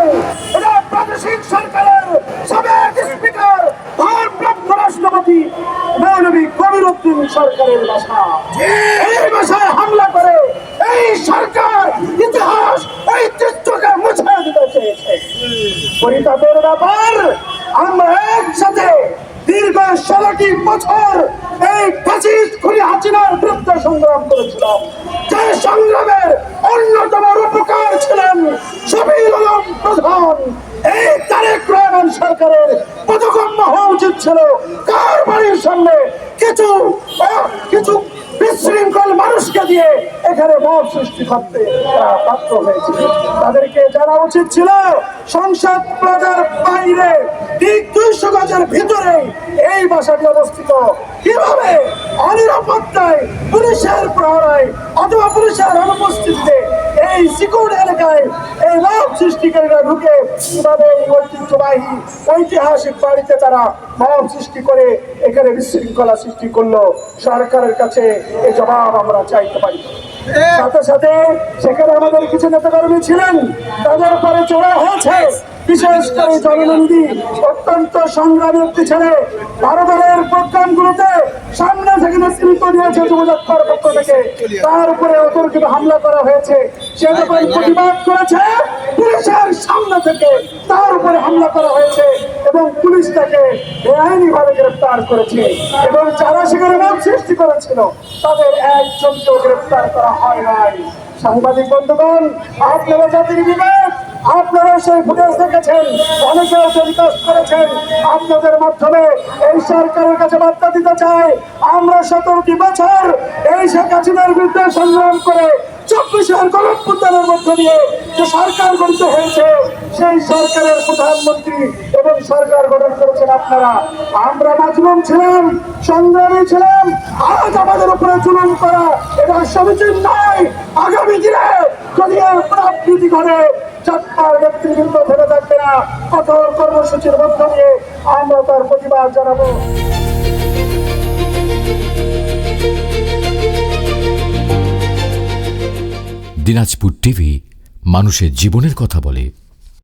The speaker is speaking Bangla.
নয়, এটা প্রাদেশিক সরকারের সাবেক স্পিকার ভারপ্রাপ্ত রাষ্ট্রপতি মৌলভী কবির উদ্দিন সরকারের বাসা। এই বাসায় হামলা করে এই সরকার ইতিহাস ঐতিহ্যকে মুছে দিতে চেয়েছে। পরিতাপের ব্যাপার, আমরা একসাথে দীর্ঘ 16টি বছর এই ফ্যাসিস্ট খুনি হাসিনার বিরুদ্ধে সংগ্রাম করেছিলাম। যে সংগ্রামের অন্যতম রূপকার ছিলেন শফিউল আলম প্রধান। এই তারেক রহমান সরকারের পদগম্য হওয়া উচিত ছিল কার বাড়ির সামনে কিছু বিশৃঙ্খল মানুষকে দিয়ে এখানে মব সৃষ্টি করতে বাধ্য হয়েছিল। তাদেরকে জানা উচিত ছিল সংসদ প্লাজার বাইরে ঠিক 200 গজের ভিতরে এই বাসাটি অবস্থিত। কিভাবে অনিরাপত্তায় পুলিশের প্রহরায় অথবা পুলিশের অনুপস্থিতিতে এই সিকিউর এলাকায় এই মব সৃষ্টিকারীরা ঢুকে কিভাবে এই ঐতিহ্যবাহী ঐতিহাসিক বাড়িতে তারা মব সৃষ্টি করে এখানে বিশৃঙ্খলা সৃষ্টি করলো। সরকারের কাছে এই জবাব আমরা চাইতে পারি। সাথে সাথে সেখানে আমাদের কিছু নেতাকর্মী ছিলেন, তাদের উপরে চড়া হয়েছে। বিশেষ করে জননন্দী অত্যন্ত সংগ্রামী একটি ছেলে ভারতের প্রোগ্রামগুলোতে সামনে থেকে নেতৃত্ব দিয়েছে যুবদত্তর পক্ষ থেকে, তার উপরে অতর্কিত হামলা করা হয়েছে। সে যখন প্রতিবাদ করেছে পুলিশের সামনে থেকে তার উপরে হামলা করা হয়েছে এবং পুলিশ তাকে বেআইনিভাবে গ্রেফতার করেছে এবং যারা সেখানে মব সৃষ্টি করেছিল তাদের একজনকেও গ্রেফতার করা হয় নাই। সাংবাদিক বন্ধুগণ, আপনারা জাতির বিবেক, আপনারা সেই ফুটেজ দেখেছেন, অনেকেও টেলিকাস্ট করেছেন। আপনাদের মাধ্যমে এই সরকারের কাছে বার্তা দিতে চাই, আমরা 17টি বছর এই শেখ হাসিনার বিরুদ্ধে সংগ্রাম করে 24-এর গণঅভ্যুত্থানের মধ্য দিয়ে যে সরকার গঠিত হয়েছে, সেই সরকারের প্রধানমন্ত্রী এবং সরকার গঠন করেছেন আপনারা। আমরা মাজলুম ছিলাম, সংগ্রামী ছিলাম। আজ আমাদের উপরে জুলুম করা এটা সমীচীন নয়। আগামী দিনে যদি এর পুনরাবৃত্তি ঘটে চারটার নেতৃবৃন্দ ফেলে থাকবে না। কঠোর কর্মসূচির মধ্য দিয়ে আমরা তার প্রতিবাদ জানাবো। দিনাজপুর টিভি মানুষের জীবনের কথা বলে।